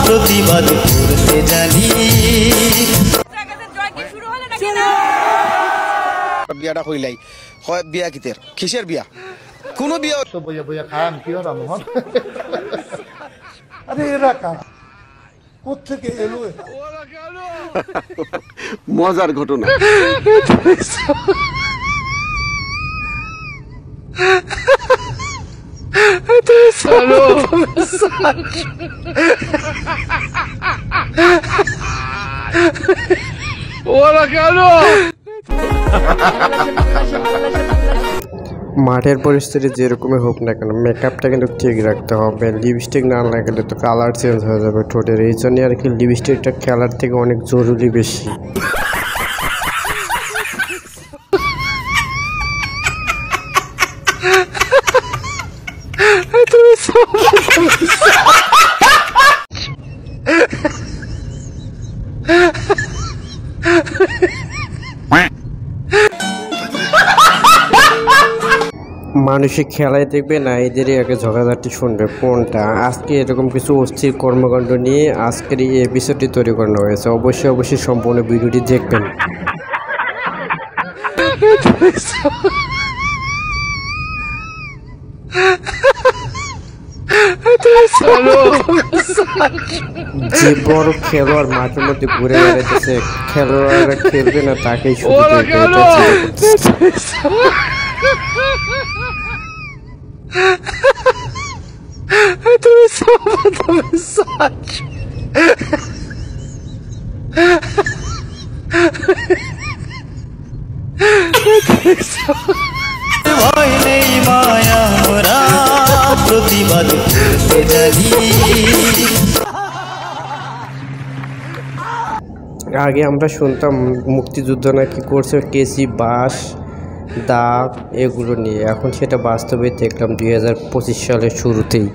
প্রতিবাদ করতে জানি। বিয়াটা কইলাই হয় বিয়া কিতের কিসের বিয়া কোন বিয়া তো বইয়া বইয়া খাম কি হরা মোহন আরে এরা কারা কোত্থেকে এলো মজার ঘটনা। মাঠের পরিস্থিতি যেরকমই হোক না কেন মেকআপটা কিন্তু ঠিক রাখতে হবে। লিপস্টিক না লাগালে তো কালার চেঞ্জ হয়ে যাবে ঠোঁটের, এই জন্যই আর কি লিপস্টিকটা খেলার থেকে অনেক জরুরি বেশি। মানসিক খেলায় দেখবে না এদেরই আগে ঝগড়াঝাটি শুনবে কোনটা। আজকে এরকম কিছু অস্থির কর্মকাণ্ড নিয়ে আজকের এই এপিসোডটি তৈরি করানো হয়েছে। অবশ্যই সম্পূর্ণ ভিডিওটি দেখবেন। যে বড় খেলোয়াড় মাঠের মধ্যে ঘুরে বেড়াইতেছে, খেলোয়াড়রা খেলবে না তাকেই শুরু ভয় নেই মায়া মোরা প্রতিবাদ করতে জানি। আগে আমরা শুনতাম মুক্তিযুদ্ধ নাকি করছে কেসি, বাঁশ, দা এগুলো নিয়ে, এখন সেটা বাস্তবে দেখলাম 2025 সালের শুরুতেই।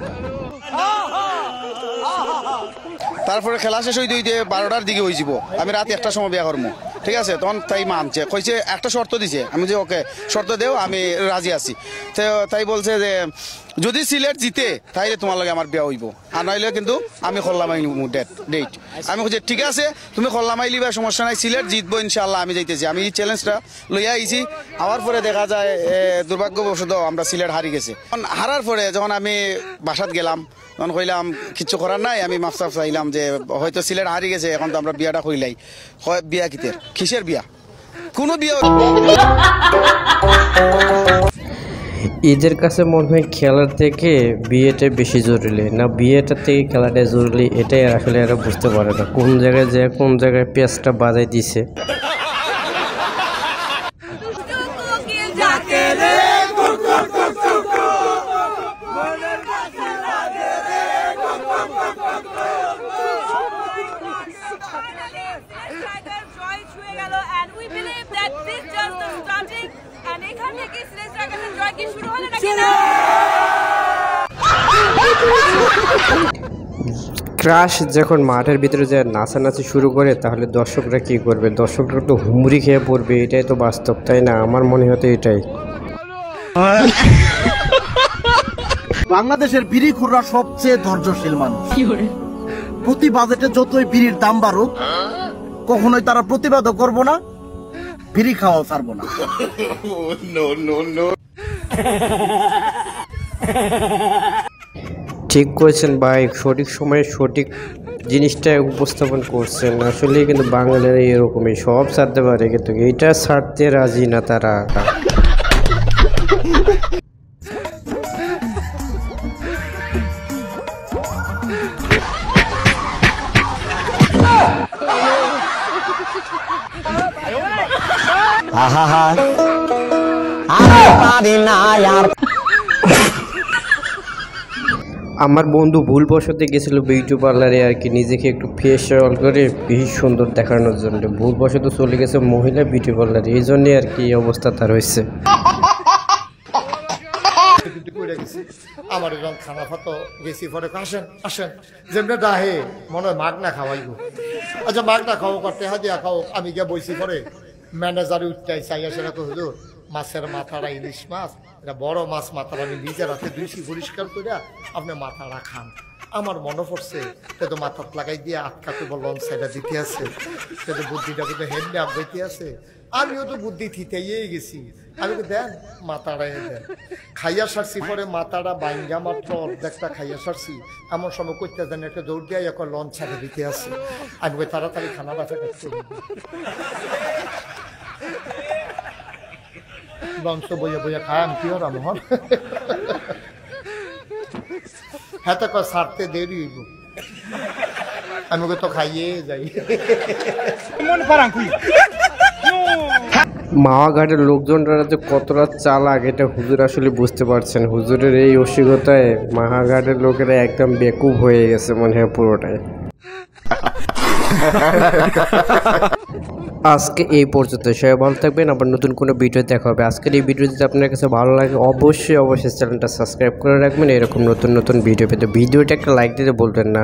তারপরে খেলা শেষ হইতে হইতে 12টার দিকে হয়ে যাব। আমি রাত 1টার সময় বিয়া করবো, ঠিক আছে? তখন তাই মানছে, কইছে একটা শর্ত দিছে। আমি যে ওকে শর্ত দেও, আমি রাজি আছি। তো তাই বলছে যে যদি সিলেট জিতে তাইলে তোমার লগে আমার বিয়া হইব, আর নইলে কিন্তু আমি খোল্লামাই ডেট। আমি বলছি ঠিক আছে তুমি খোল্লামাই লিবা, সমস্যা নাই, সিলেট জিতবো ইনশাল্লাহ, আমি যাইতেছি। আমি এই চ্যালেঞ্জটা লইয়া আইছি। আমার পরে দেখা যায় দুর্ভাগ্যবশত আমরা সিলেট হারি গেছে। হারার পরে যখন আমি বাসাত গেলাম তখন কইলাম কিচ্ছু করার নাই, আমি মাফসাফ চাইলাম যে হয়তো সিলেট হারি গেছে, এখন তো আমরা বিয়াটা কইলাই হয় বিয়া কিতের কিসের বিয়া কোন বিয়া। এদের কাছে মনে হয় খেলার থেকে বিয়েটা বেশি জরুরি, না বিয়েটার থেকে খেলাটা জরুরি, এটাই আসলে এরা বুঝতে পারে না কোন জায়গায় যে কোন জায়গায় পেঁচটা বাজাই দিছে। ক্রাশ যখন মাঠের ভিতরে যায় নাচানাচি শুরু করে, তাহলে দর্শকরা কি করবে? দর্শকরা তো হুমড়ি খেয়ে পড়বে, এটাই তো বাস্তব, তাই না? আমার মনে হতো এটাই। বাংলাদেশের বিড়িখুররা সবচেয়ে ধৈর্যশীল মানুষ। প্রতি বাজেটে যতই বিড়ির দাম বাড়ুক, কখনোই তারা প্রতিবাদও করব না, বিড়ি খাওয়াও ছাড়বো না। ঠিক করেছেন ভাই, সঠিক সময়ে সঠিক জিনিসটা উপস্থাপন করছেন। আসলে কিন্তু বাঙালিরা এরকমই, সব ছাড়তে পারে কিন্তু এইটা ছাড়তে রাজি না তারা। আমার বন্ধু ভুলবশত গেছিল বিউটি পার্লারে আর কি, নিজেকে একটু ফেসিয়াল করে বেশি সুন্দর দেখানোর জন্য। ভুলবশত চলে গেছে মহিলা বিউটি পার্লারে, এই জন্যে আর কি এই অবস্থা তার হয়েছে। আমার এরকম খানা ফাতো গেছি পরে আসেন আসেন যেমনি ডাহে মনে হয় মাগ না খাওয়াইব। আচ্ছা মাগ না খাও করতে হাজিয়া খাও। আমি গিয়ে বইছি পরে ম্যানেজার উঠতে চাই আসে না, তো হুজুর মাছের মাথাটা ইলিশ মাছ, এটা বড় মাছ, মাথাটা আমি নিজের হাতে ধুইছি পরিষ্কার করে, আপনি মাথাটা খান। আমার মনে পড়ছে তো মাথাত লাগাই দিয়ে আটকাতে লঞ্চ সাইডা দিতে আছে তো বুদ্ধিটা কিন্তু হেডলে আগাইতে আছে আমিও তো বুদ্ধি থিতেই গেছি আমি তো দেন মাথাটা দেন খাইয়া সারছি পরে মাথাটা বাইঙ্গা মাত্র অর্ধেকটা খাইয়া সারছি এমন সময় করতে দেন একটা দৌড় দিয়ে এখন লঞ্চ ছাড়ে দিতে আছে আমি ওই তাড়াতাড়ি খানা বাসা করতে লঞ্চ বইয়া বইয়া খায় আমি কি হর আমার হ্যাঁ তো সারতে দেরি হইব আমি ওকে তো খাইয়ে যাই মাওয়া-ঘাটের লোকজনরা যে কতটা চালাক এটা হুজুর আসলে বুঝতে পারছেন। হুজুরের এই অসিগতায় মাওয়া-ঘাটের লোকেরা একদম বেকুব হয়ে গেছে মনে হয় পুরোটাই। আজকে এই পর্যন্ত, সবাই ভালো থাকবেন, আবার নতুন কোনো ভিডিও দেখা হবে। আজকের এই ভিডিও যদি আপনার কাছে ভালো লাগে অবশ্যই চ্যানেলটা সাবস্ক্রাইব করে রাখবেন এরকম নতুন নতুন ভিডিও পেতে। ভিডিওটা একটা লাইক দিতে বলবেন না।